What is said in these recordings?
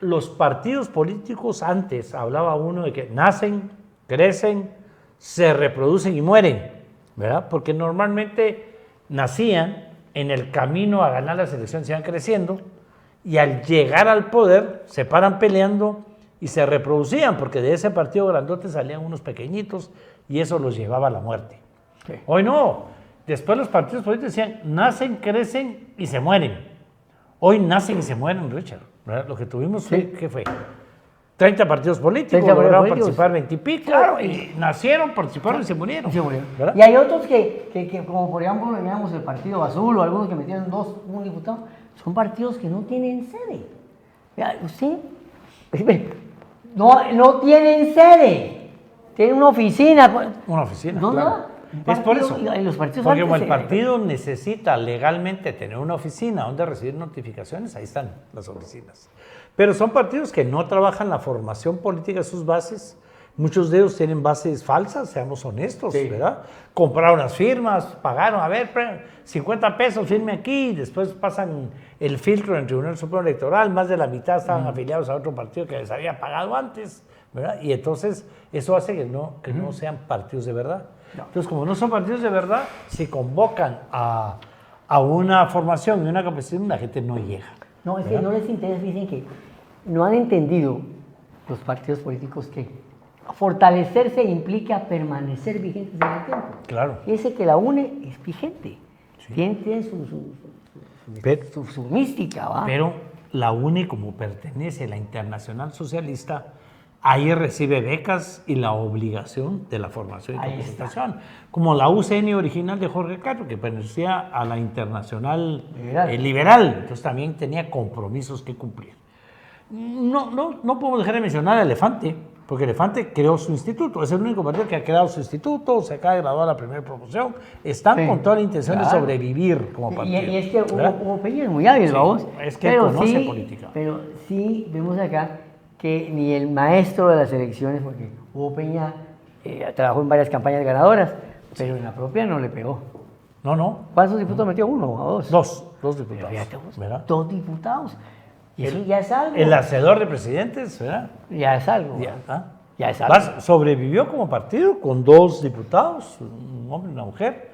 los partidos políticos antes, hablaba uno de que nacen, crecen, se reproducen y mueren, ¿verdad? Porque normalmente nacían en el camino a ganar las elecciones, iban creciendo, y al llegar al poder se paran peleando y se reproducían, porque de ese partido grandote salían unos pequeñitos y eso los llevaba a la muerte. Sí. Hoy no, después los partidos políticos decían, nacen, crecen y se mueren. Hoy nacen y se mueren, Richard, ¿verdad? Lo que tuvimos fue, ¿qué fue? 30 partidos políticos, lograron participar 20 y pico, claro, y nacieron, participaron, claro, y se murieron. ¿Verdad? Y hay otros que como por ejemplo, digamos, el Partido Azul o algunos que metieron un diputado, son partidos que no tienen sede. Usted no tienen sede, tienen una oficina. Una oficina, no, claro. No, es por eso, los partidos porque como el partido necesita legalmente tener una oficina donde recibir notificaciones, ahí están las oficinas. Pero son partidos que no trabajan la formación política de sus bases. Muchos de ellos tienen bases falsas, seamos honestos, sí, ¿verdad? Compraron las firmas, pagaron, a ver, 50 pesos, firme aquí, y después pasan el filtro en el Tribunal Supremo Electoral, más de la mitad estaban afiliados a otro partido que les había pagado antes, ¿verdad? Y entonces eso hace que no sean partidos de verdad. No. Entonces, como no son partidos de verdad, si convocan a una formación y una capacitación, la gente no llega. No, es ¿verdad? Que no les interesa, dicen que no han entendido los partidos políticos que fortalecerse implica permanecer vigentes en el tiempo. Claro. Ese que la une es vigente. Sí. Tiene su mística, ¿va? Pero la UNE, como pertenece a la Internacional Socialista, ahí recibe becas y la obligación de la formación y capacitación. Como la UCN original de Jorge Castro, que pertenecía a la Internacional Liberal. Entonces también tenía compromisos que cumplir. No podemos dejar de mencionar a Elefante, porque Elefante creó su instituto. Es el único partido que ha creado su instituto, se acaba de graduar la primera promoción. Están con toda la intención de sobrevivir como partido. Y es que Hugo Peña es muy hábil, vamos. Es que conoce política. Pero sí vemos acá que ni el maestro de las elecciones, porque Hugo Peña trabajó en varias campañas ganadoras, pero en la propia no le pegó. No. ¿Cuántos diputados metió? ¿Uno o dos? Dos diputados. ¿Verdad? 2 diputados. Y eso ya es algo. El hacedor de presidentes, ¿verdad? Ya es algo. Ya es algo. Sobrevivió como partido con 2 diputados, un hombre y una mujer.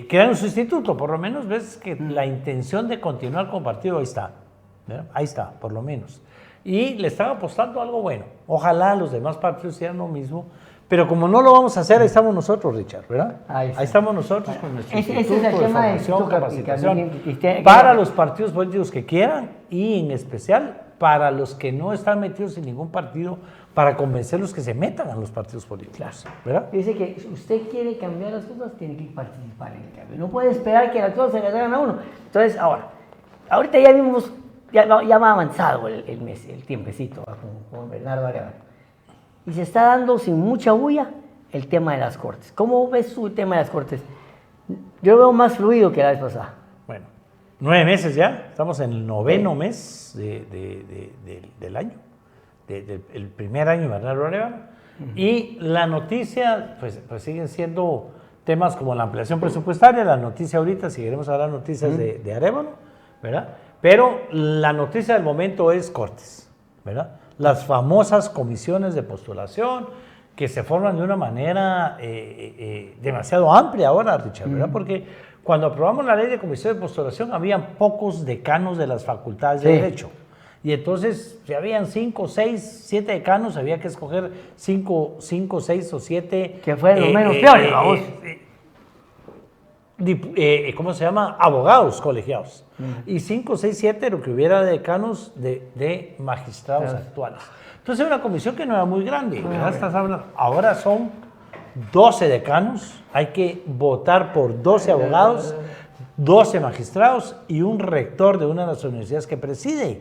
Crearon su instituto, por lo menos ves que la intención de continuar como partido ahí está. ¿Verdad? Ahí está, por lo menos. Y le están apostando a algo bueno. Ojalá los demás partidos hicieran lo mismo. Pero como no lo vamos a hacer, ahí estamos nosotros, Richard, ¿verdad? Ahí estamos nosotros con nuestro instituto es el de tema formación, capacitación, para los partidos políticos que quieran y en especial para los que no están metidos en ningún partido, para convencerlos que se metan a los partidos políticos, ¿verdad? Dice que si usted quiere cambiar las cosas, tiene que participar en el cambio. No puede esperar que las cosas se le hagan a uno. Entonces, ahorita ya vimos, ya va avanzado el tiempecito con Bernardo Arevalo. Y se está dando sin mucha bulla el tema de las Cortes. ¿Cómo ves tú el tema de las Cortes? Yo lo veo más fluido que la vez pasada. Bueno, 9 meses ya, estamos en el 9º mes del año, el primer año de Bernardo Arevalo. Y la noticia, pues siguen siendo temas como la ampliación presupuestaria, la noticia ahorita, seguiremos hablando de noticias de Arevalo, ¿verdad? Pero la noticia del momento es Cortes, ¿verdad? Las famosas comisiones de postulación que se forman de una manera demasiado amplia ahora, Richard, ¿verdad? Porque cuando aprobamos la ley de comisión de postulación habían pocos decanos de las facultades de Derecho. Y entonces, si habían 5, 6, 7 decanos, había que escoger 5, 6 o 7... Que fueron los menos peores, vamos. ¿Cómo se llama? Abogados colegiados. Y 5, 6, 7 lo que hubiera de decanos de magistrados actuales. Entonces era una comisión que no era muy grande. Ahora son 12 decanos, hay que votar por 12 abogados, 12 magistrados y un rector de una de las universidades que preside.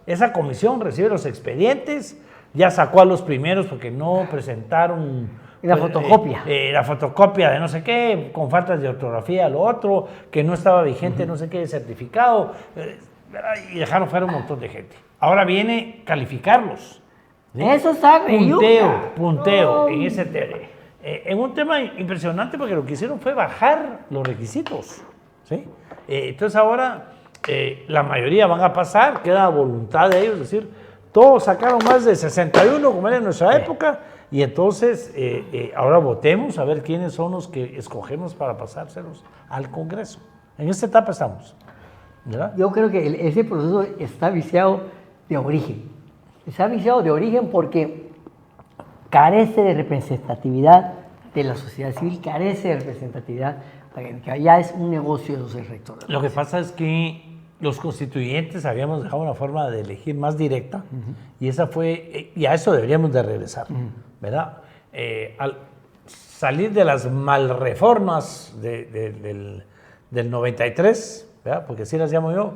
Esa comisión recibe los expedientes, ya sacó a los primeros porque no presentaron... La fotocopia. La fotocopia de no sé qué, con faltas de ortografía, lo otro, que no estaba vigente, no sé qué, certificado, y dejaron fuera un montón de gente. Ahora viene calificarlos. ¿Sí? Eso está Punteo, en ese tema. En un tema impresionante porque lo que hicieron fue bajar los requisitos. ¿Sí? Entonces ahora la mayoría van a pasar, queda a voluntad de ellos, es decir, Todos sacaron más de 61, como era en nuestra época, y entonces ahora votemos a ver quiénes son los que escogemos para pasárselos al Congreso. En esta etapa estamos, ¿verdad? Yo creo que ese proceso está viciado de origen. Está viciado de origen porque carece de representatividad de la sociedad civil, carece de representatividad, que ya es un negocio de los rectores. Lo que pasa es que los constituyentes habíamos dejado una forma de elegir más directa y esa fue, y a eso deberíamos de regresar, ¿verdad? Al salir de las malreformas del 93, ¿verdad? Porque así las llamo yo,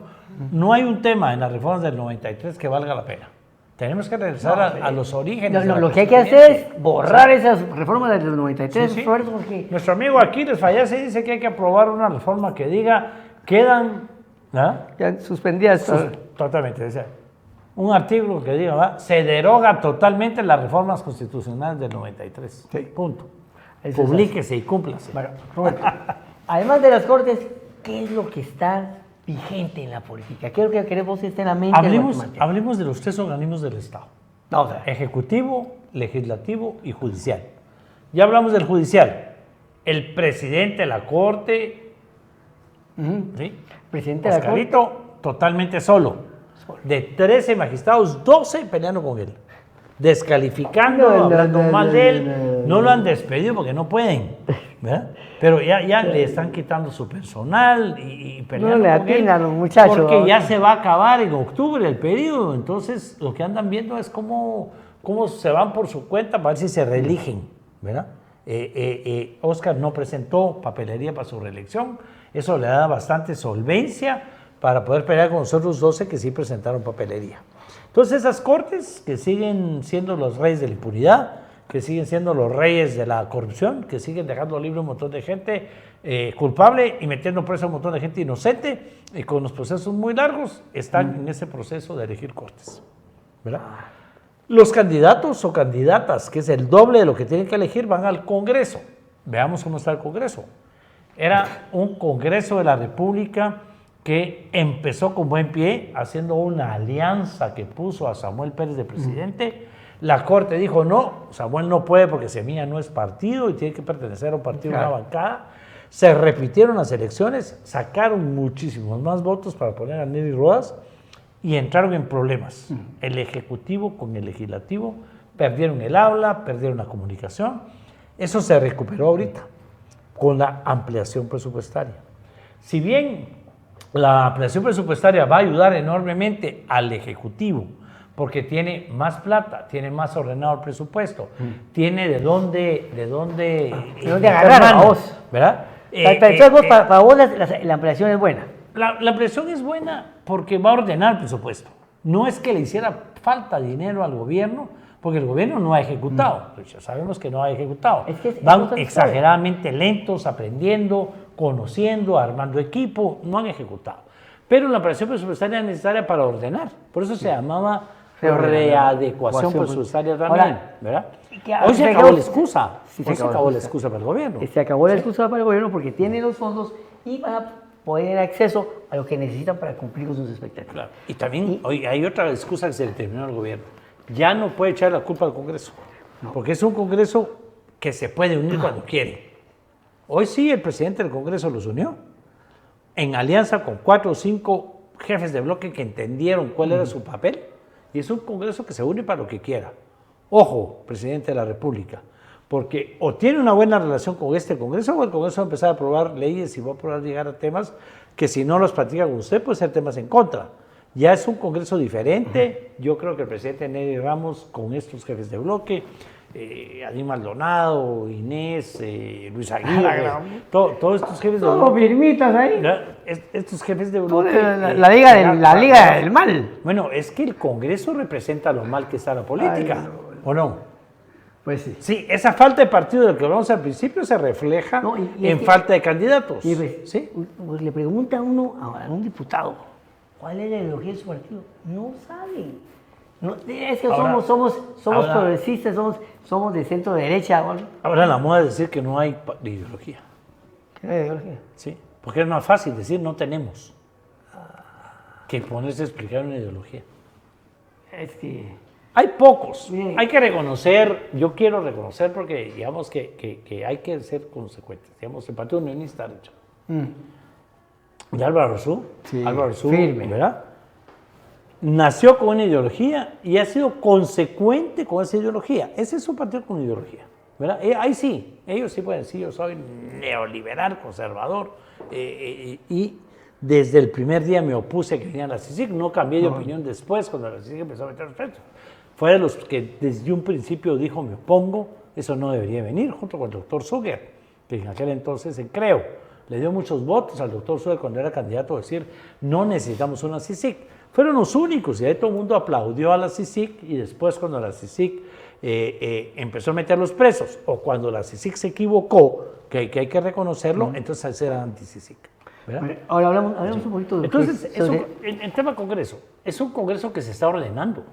no hay un tema en las reformas del 93 que valga la pena. Tenemos que regresar a los orígenes. Lo que hay que hacer es borrar esas reformas del 93. Sí, sí. Porque... Nuestro amigo Aquiles Fallase dice que hay que aprobar una reforma que diga, quedan... ¿ah? Ya suspendidas. Totalmente. O sea, un artículo que diga, ¿verdad? Se deroga totalmente las reformas constitucionales del 93. Sí. Punto. Eso Publíquese y cúmplase. Bueno, Roberto, además de las Cortes, ¿qué es lo que está vigente en la política? ¿Qué es lo que queremos que esté en la mente? Hablemos de los tres organismos del Estado. No, o sea, Ejecutivo, Legislativo y Judicial. Ya hablamos del Judicial. El presidente de la Corte, ¿sí? Presidente de la Corte. Oscarito, totalmente solo. De 13 magistrados, 12 peleando con él. Descalificando, hablando mal de él. No lo han despedido porque no pueden, ¿verdad? Pero ya le están quitando su personal y peleando no le con él. atinan los muchachos. Porque ya se va a acabar en octubre el periodo. Entonces, lo que andan viendo es cómo se van por su cuenta para ver si se reeligen, ¿verdad? Oscar no presentó papelería para su reelección. Eso le da bastante solvencia para poder pelear con los otros 12 que sí presentaron papelería. Entonces esas cortes que siguen siendo los reyes de la impunidad, que siguen siendo los reyes de la corrupción, que siguen dejando libre un montón de gente culpable y metiendo preso a un montón de gente inocente, y con los procesos muy largos, están en ese proceso de elegir cortes, ¿verdad? Los candidatos o candidatas, que es el doble de lo que tienen que elegir, van al Congreso. Veamos cómo está el Congreso. Era un Congreso de la República que empezó con buen pie, haciendo una alianza que puso a Samuel Pérez de presidente. La Corte dijo, no, Samuel no puede porque Semilla no es partido y tiene que pertenecer a un partido, una bancada. Se repitieron las elecciones, sacaron muchísimos más votos para poner a Nelly Rodas y entraron en problemas. El Ejecutivo con el Legislativo perdieron el habla, perdieron la comunicación. Eso se recuperó ahorita con la ampliación presupuestaria. Si bien la ampliación presupuestaria va a ayudar enormemente al Ejecutivo, porque tiene más plata, tiene más ordenado el presupuesto, tiene de dónde agarrar a vos, ¿verdad? Para vos la ampliación es buena. La ampliación es buena porque va a ordenar el presupuesto. No es que le hiciera falta dinero al gobierno, porque el gobierno no ha ejecutado. Ya sabemos que no ha ejecutado. Van exageradamente lentos, aprendiendo, conociendo, armando equipo, no han ejecutado. Pero la ampliación presupuestaria es necesaria para ordenar. Por eso se llamaba readecuación presupuestaria también, ¿verdad? Hoy se acabó la excusa. Hoy se acabó la excusa para el gobierno. Se acabó la excusa para el gobierno porque tiene los fondos y van a poder tener acceso a lo que necesitan para cumplir con sus expectativas. Claro. Y también hoy hay otra excusa que se le terminó al gobierno. Ya no puede echar la culpa al Congreso, porque es un Congreso que se puede unir cuando quiere. Hoy sí el presidente del Congreso los unió, en alianza con 4 o 5 jefes de bloque que entendieron cuál era su papel, y es un Congreso que se une para lo que quiera. Ojo, presidente de la República, porque o tiene una buena relación con este Congreso, o el Congreso va a empezar a aprobar leyes y va a poder llegar a temas que si no los practica con usted, puede ser temas en contra. Ya es un Congreso diferente. Yo creo que el presidente Nelly Ramos, con estos jefes de bloque, Adín Maldonado, Inés, Luis Aguirre, todos estos jefes de bloque. Todos firmitas ahí. Estos jefes de bloque. La liga del mal. Bueno, es que el Congreso representa lo mal que está la política, ¿o no? Pues sí. Sí, esa falta de partido del que hablamos al principio se refleja en falta de candidatos. ¿Sí? Pues le pregunta a un diputado, ¿cuál es la ideología de su partido? No saben. No, es que ahora, somos progresistas, somos de centro derecha. Ahora la moda es decir que no hay ideología. ¿Qué no hay ideología? Sí, porque es más fácil decir no tenemos que ponerse a explicar una ideología. Es que... Hay pocos. Bien. Hay que reconocer, yo quiero reconocer porque digamos que hay que ser consecuentes. Digamos, el Partido Unionista, Richard. Y Álvaro Arzú, Sí, Álvaro Arzú, firme. ¿verdad? Nació con una ideología y ha sido consecuente con esa ideología. Ese es un partido con ideología, ¿verdad? Ahí sí, ellos sí pueden decir, yo soy neoliberal, conservador, y desde el primer día me opuse a que viniera la CICIG, no cambié de opinión después cuando la CICIG empezó a meter los precios. Fue de los que desde un principio dijo, me opongo, eso no debería venir, junto con el doctor Zucker, que en aquel entonces Creo le dio muchos votos al doctor Zucker cuando era candidato a decir, no necesitamos una CICIG. Fueron los únicos y ahí todo el mundo aplaudió a la CICIG y después cuando la CICIG empezó a meter los presos o cuando la CICIG se equivocó, que hay que reconocerlo, entonces era anti-CICIG. Bueno, ahora hablamos un poquito de... Entonces, en tema Congreso, es un Congreso que se está ordenando,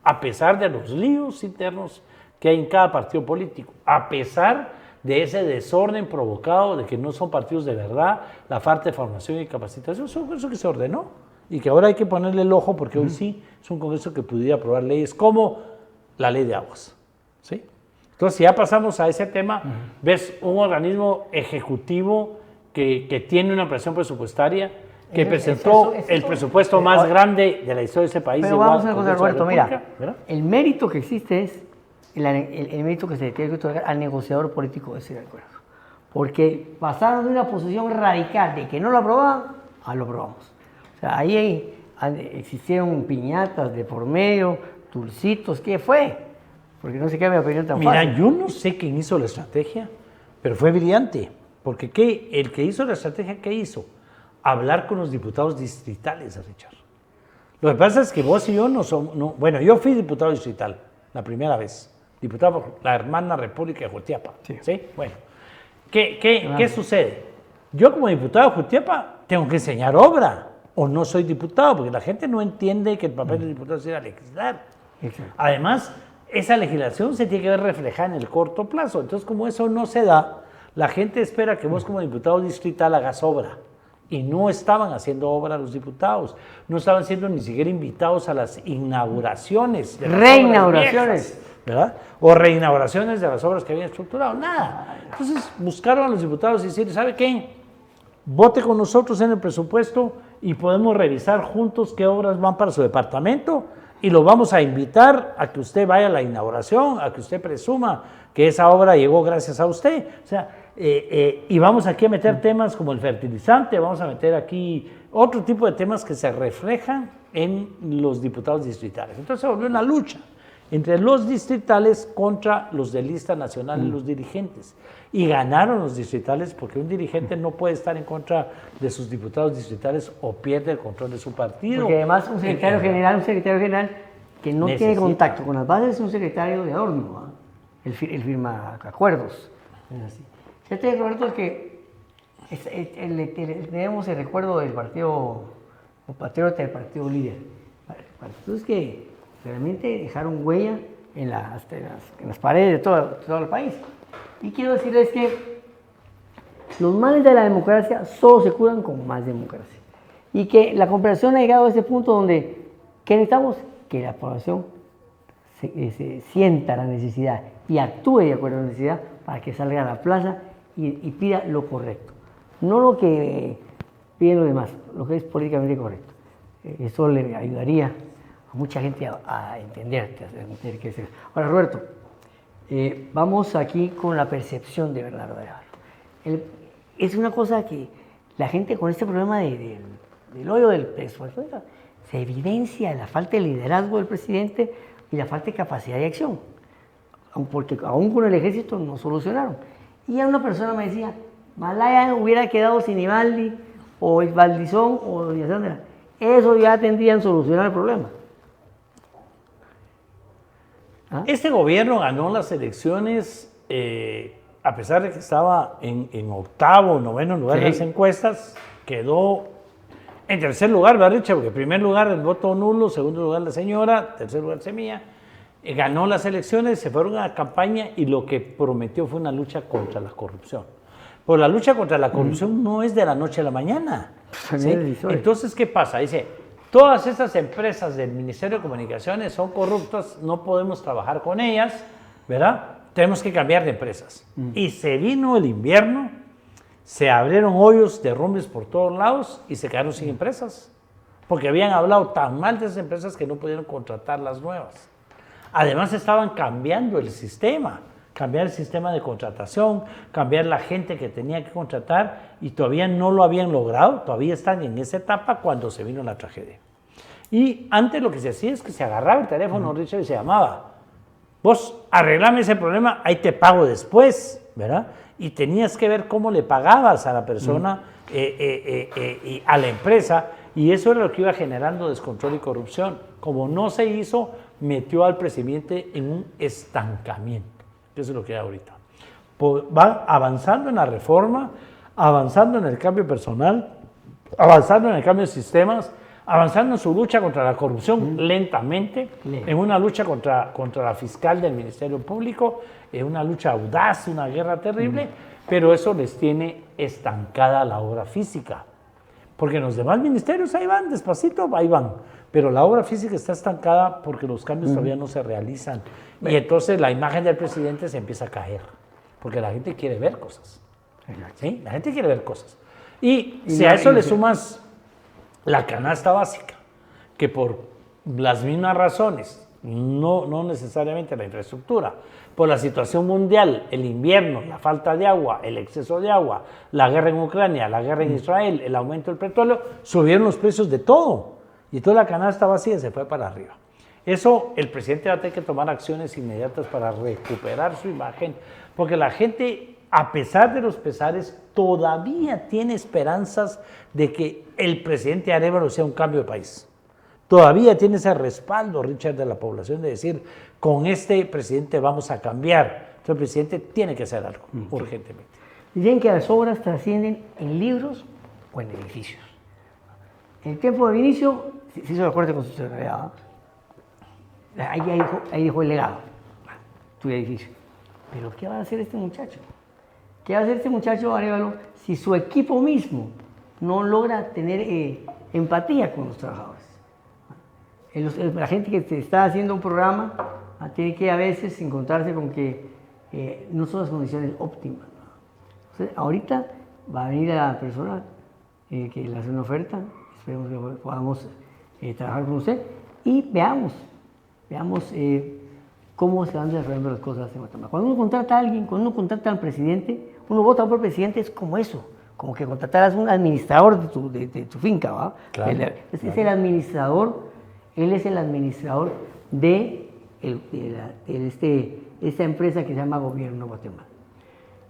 a pesar de los líos internos que hay en cada partido político, a pesar de ese desorden provocado de que no son partidos de verdad, la falta de formación y capacitación, es un Congreso que se ordenó y que ahora hay que ponerle el ojo porque hoy sí es un Congreso que pudiera aprobar leyes como la ley de aguas, ¿sí? Entonces, si ya pasamos a ese tema, ves un organismo ejecutivo que tiene una presión presupuestaria, que presentó el presupuesto más grande de la historia de ese país. Pero vamos a una cosa, Roberto, mira, el mérito que existe es el mérito que se le tiene que otorgar al negociador político de ese acuerdo. Porque pasaron de una posición radical de que no lo aprobaban a lo aprobamos. O sea, ahí existieron piñatas de por medio, dulcitos, ¿qué fue? Porque no sé qué mi opinión tan fácil. Mira, yo no sé quién hizo la estrategia, pero fue brillante. Porque el que hizo la estrategia, ¿qué hizo? Hablar con los diputados distritales, Richard. Lo que pasa es que vos y yo no somos... bueno, yo fui diputado distrital la primera vez, diputado por la hermana República de Jutiapa. Sí. Bueno, ¿qué sucede? Yo como diputado de Jutiapa tengo que enseñar obra, o no soy diputado, porque la gente no entiende que el papel del diputado es ir a legislar. Exacto. Además, esa legislación se tiene que ver reflejada en el corto plazo. Entonces, como eso no se da, la gente espera que vos como diputado distrital hagas obra. Y no estaban haciendo obra los diputados. No estaban siendo ni siquiera invitados a las inauguraciones. Reinauguraciones. ¿Verdad? O reinauguraciones de las obras que habían estructurado. Nada. Entonces buscaron a los diputados y decir, ¿sabe qué? Vote con nosotros en el presupuesto y podemos revisar juntos qué obras van para su departamento y lo vamos a invitar a que usted vaya a la inauguración, a que usted presuma que esa obra llegó gracias a usted. O sea, y vamos aquí a meter temas como el fertilizante, vamos a meter aquí otro tipo de temas que se reflejan en los diputados distritales. Entonces se volvió una lucha entre los distritales contra los de lista nacional y los dirigentes. Y ganaron los distritales porque un dirigente no puede estar en contra de sus diputados distritales o pierde el control de su partido. Porque además un secretario general que no tiene contacto con las bases es un secretario de adorno, ¿no? Él firma acuerdos. Es así. Fíjate, Roberto, que tenemos el recuerdo del partido, los patriotas del partido líder. Partidos que realmente dejaron huella en las paredes de todo el país. Y quiero decirles que los males de la democracia solo se curan con más democracia. Y que la comprensión ha llegado a ese punto donde, ¿qué necesitamos? Que la población se sienta la necesidad y actúe de acuerdo a la necesidad para que salga a la plaza y pida lo correcto. No lo que piden los demás, lo que es políticamente correcto. Eso le ayudaría a mucha gente a entender qué es eso. Ahora, Roberto, vamos aquí con la percepción de Bernardo Arevalo. Es una cosa que la gente con este problema del hoyo del presupuesto se evidencia la falta de liderazgo del presidente y la falta de capacidad de acción, porque aún con el ejército no solucionaron. Y una persona me decía, Malaya hubiera quedado sin Ivaldi o Valdizón o Doña Sandra, eso ya tendrían solucionar el problema. ¿Ah? Este gobierno ganó las elecciones a pesar de que estaba en octavo o noveno lugar en las encuestas, quedó en tercer lugar, ¿verdad, Richard? Porque en primer lugar el voto nulo, segundo lugar la señora, tercer lugar Semilla. Ganó las elecciones, se fueron a la campaña y lo que prometió fue una lucha contra la corrupción. Pero la lucha contra la corrupción no es de la noche a la mañana. ¿Sí? Entonces, ¿qué pasa? Dice, todas esas empresas del Ministerio de Comunicaciones son corruptas, no podemos trabajar con ellas, ¿verdad? Tenemos que cambiar de empresas. Y se vino el invierno, se abrieron hoyos, derrumbes por todos lados y se quedaron sin empresas. Porque habían hablado tan mal de esas empresas que no pudieron contratar las nuevas. Además estaban cambiando el sistema, cambiar el sistema de contratación, cambiar la gente que tenía que contratar y todavía no lo habían logrado, todavía están en esa etapa cuando se vino la tragedia. Y antes lo que se hacía es que se agarraba el teléfono, Richard, y se llamaba, vos arreglame ese problema, ahí te pago después, ¿verdad? Y tenías que ver cómo le pagabas a la persona y a la empresa, y eso era lo que iba generando descontrol y corrupción. Como no se hizo, metió al presidente en un estancamiento. Eso es lo que hay ahorita. Van avanzando en la reforma, avanzando en el cambio personal, avanzando en el cambio de sistemas, avanzando en su lucha contra la corrupción lentamente, en una lucha contra la fiscal del Ministerio Público, en una lucha audaz, una guerra terrible, pero eso les tiene estancada la obra física. Porque en los demás ministerios ahí van, despacito, ahí van. Pero la obra física está estancada porque los cambios todavía no se realizan. Y entonces la imagen del presidente se empieza a caer. Porque la gente quiere ver cosas. ¿Sí? La gente quiere ver cosas. Y si a eso le sumas la canasta básica, que por las mismas razones, no necesariamente la infraestructura, por la situación mundial, el invierno, la falta de agua, el exceso de agua, la guerra en Ucrania, la guerra en Israel, el aumento del petróleo, subieron los precios de todo. Y toda la canasta vacía se fue para arriba. Eso el presidente va a tener que tomar acciones inmediatas para recuperar su imagen, porque la gente, a pesar de los pesares, todavía tiene esperanzas de que el presidente Arévalo sea un cambio de país. Todavía tiene ese respaldo, Richard, de la población de decir, con este presidente vamos a cambiar. Entonces el presidente tiene que hacer algo, urgentemente. Dicen que las obras trascienden en libros o en edificios. En el tiempo de Vinicio se hizo la Corte Constitucional. Ahí dejó el legado, tu edificio. Pero ¿qué va a hacer este muchacho? ¿Qué va a hacer este muchacho, Arévalo, si su equipo mismo no logra tener empatía con los trabajadores? La gente que te está haciendo un programa tiene que a veces encontrarse con que no son las condiciones óptimas. Entonces, ahorita va a venir la persona que le hace una oferta, esperemos que podamos trabajar con usted y veamos cómo se van desarrollando las cosas en Guatemala. Cuando uno contrata a alguien, cuando uno contrata al presidente, uno vota por el presidente, es como eso, como que contrataras un administrador de tu finca, ¿va? Claro, Es el administrador, él es el administrador de esta empresa que se llama Gobierno de Guatemala.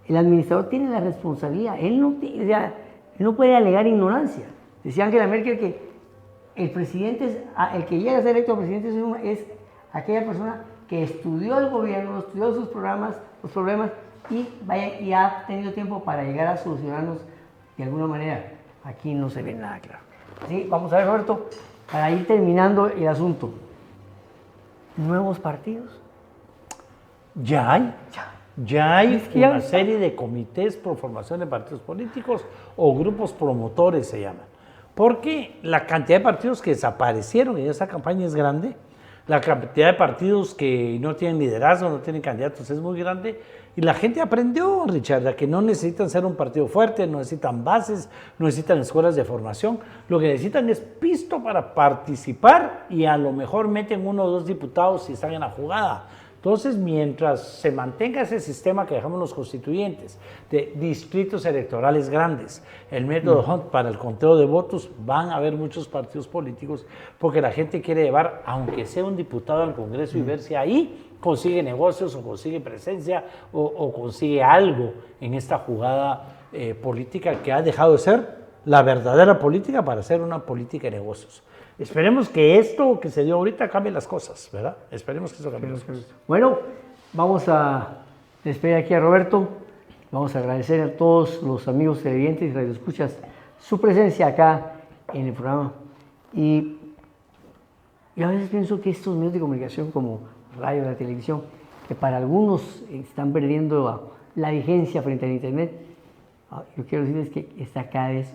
El administrador tiene la responsabilidad, él no puede alegar ignorancia. Decía Angela Merkel que el presidente, el que llega a ser electo presidente es aquella persona que estudió el gobierno, estudió sus programas, los problemas y ha tenido tiempo para llegar a solucionarlos de alguna manera. Aquí no se ve nada claro. Sí, vamos a ver, Roberto, para ir terminando el asunto. ¿Nuevos partidos? Ya hay una serie de comités por formación de partidos políticos o grupos promotores se llaman. Porque la cantidad de partidos que desaparecieron en esa campaña es grande, la cantidad de partidos que no tienen liderazgo, no tienen candidatos es muy grande, y la gente aprendió, Richard, a que no necesitan ser un partido fuerte, no necesitan bases, no necesitan escuelas de formación, lo que necesitan es pisto para participar y a lo mejor meten 1 o 2 diputados si están en la jugada. Entonces, mientras se mantenga ese sistema que dejamos los constituyentes, de distritos electorales grandes, el método Hunt para el conteo de votos, van a haber muchos partidos políticos, porque la gente quiere llevar, aunque sea un diputado al Congreso y ver si ahí consigue negocios o consigue presencia o consigue algo en esta jugada política que ha dejado de ser la verdadera política para ser una política de negocios. Esperemos que esto que se dio ahorita cambie las cosas, ¿verdad? Esperemos que eso cambie las cosas. Bueno, vamos a despedir aquí a Roberto. Vamos a agradecer a todos los amigos televidentes y radioescuchas su presencia acá en el programa. Y a veces pienso que estos medios de comunicación como radio y la televisión, que para algunos están perdiendo la vigencia frente al Internet, yo quiero decirles que está cada vez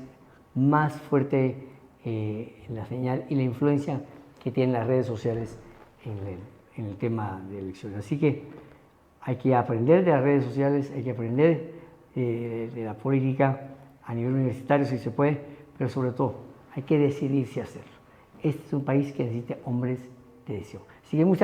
más fuerte la señal y la influencia que tienen las redes sociales en el tema de elecciones. Así que hay que aprender de las redes sociales, hay que aprender de la política a nivel universitario si se puede, pero sobre todo hay que decidirse a hacerlo. Este es un país que necesita hombres de decisión. Así que muchas